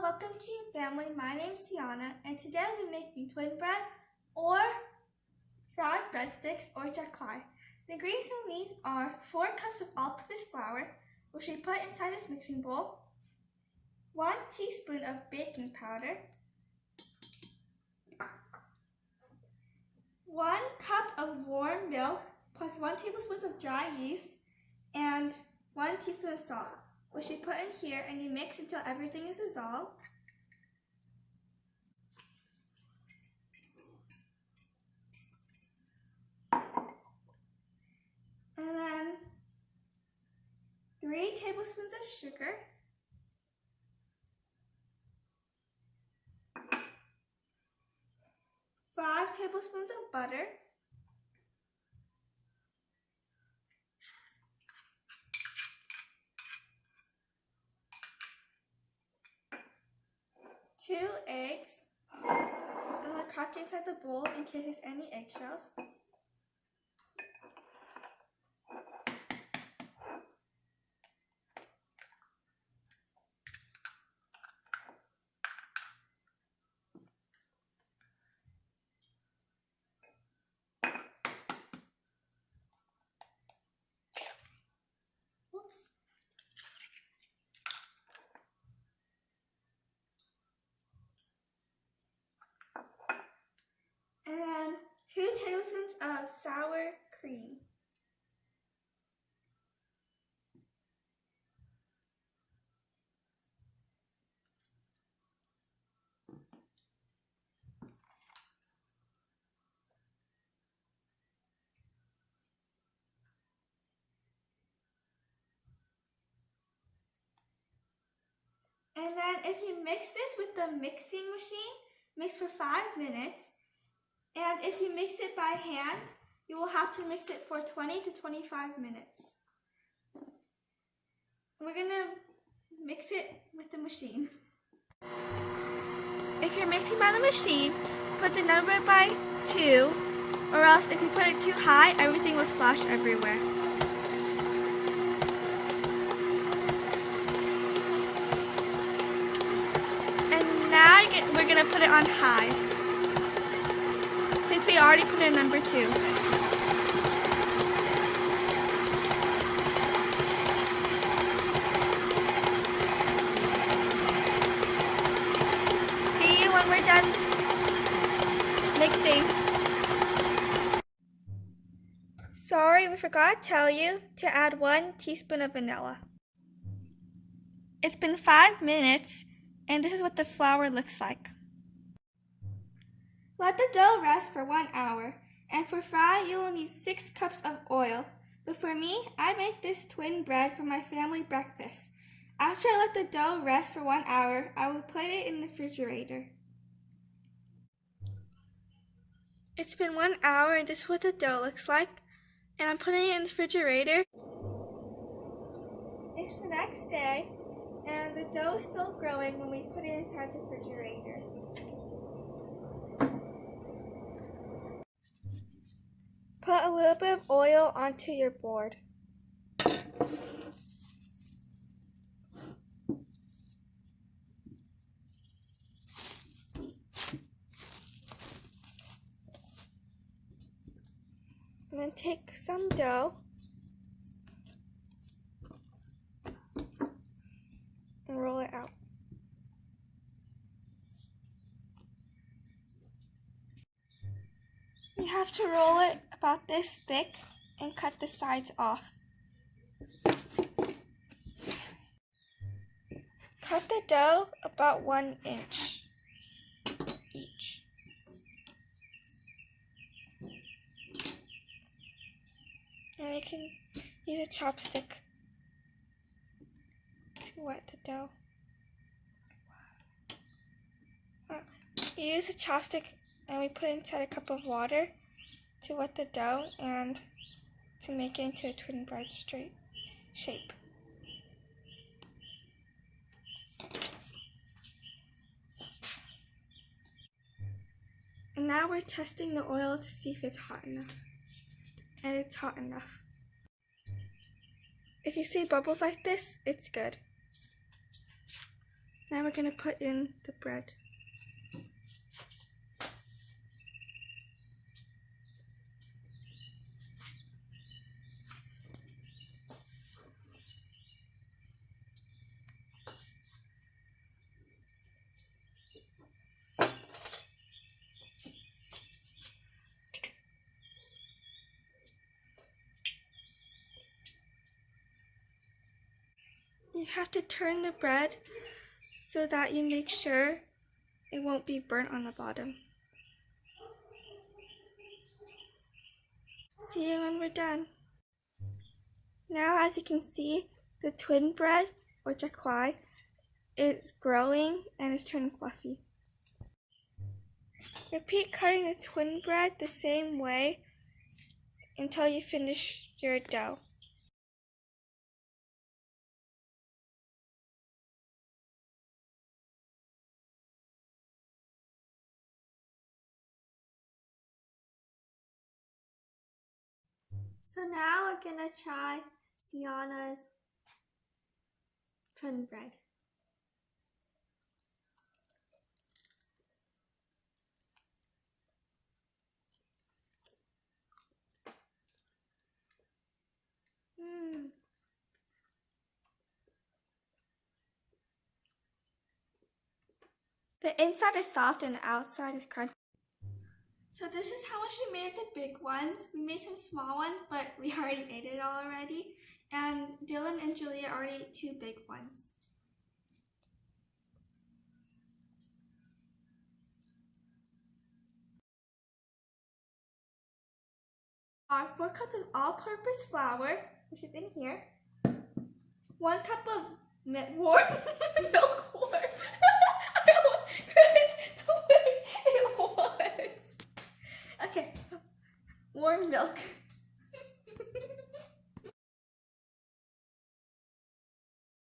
welcome to your family. My name is Tiana, and today we're making twin bread or fried breadsticks or Quay. The ingredients we'll need are 4 cups of all-purpose flour, which we put inside this mixing bowl, 1 teaspoon of baking powder, 1 cup of warm milk plus 1 tablespoon of dry yeast, and 1 teaspoon of salt, which you put in here and you mix until everything is dissolved. And then 3 tablespoons of sugar, 5 tablespoons of butter, 2 eggs. I'm going to crack inside the bowl in case there's any eggshells. Whoops. And then 2 tablespoons of sour cream. And then if you mix this with the mixing machine, mix for 5 minutes. And if you mix it by hand, you will have to mix it for 20 to 25 minutes. We're going to mix it with the machine. If you're mixing by the machine, put the number by 2, or else if you put it too high, everything will splash everywhere. And now we're going to put it on high, since we already put in number 2. See you when we're done mixing. Sorry, we forgot to tell you to add 1 teaspoon of vanilla. It's been 5 minutes, and this is what the flour looks like. Let the dough rest for 1 hour, and for fry you will need 6 cups of oil. But for me, I make this twin bread for my family breakfast. After I let the dough rest for 1 hour, I will put it in the refrigerator. It's been 1 hour, and this is what the dough looks like, and I'm putting it in the refrigerator. It's the next day, and the dough is still growing when we put it inside the refrigerator. Put a little bit of oil onto your board. And then take some dough and roll it out. You have to roll it about this thick and cut the sides off. Cut the dough about 1 inch each. And you can use a chopstick to wet the dough. You use a chopstick and we put inside a cup of water to wet the dough and to make it into a twin bread straight shape. And now we're testing the oil to see if it's hot enough. And it's hot enough. If you see bubbles like this, it's good. Now we're going to put in the bread. You have to turn the bread so that you make sure it won't be burnt on the bottom. See you when we're done. Now, as you can see, the twin bread, or Quay, is growing and is turning fluffy. Repeat cutting the twin bread the same way until you finish your dough. So now we're gonna try Sienna's twin bread. The inside is soft and the outside is crunchy. So this is how much we made of the big ones. We made some small ones, but we already ate it all already. And Dylan and Julia already ate 2 big ones. Our 4 cups of all-purpose flour, which is in here. 1 cup of warm milk warm. I almost couldn't the way it was. Okay, warm milk.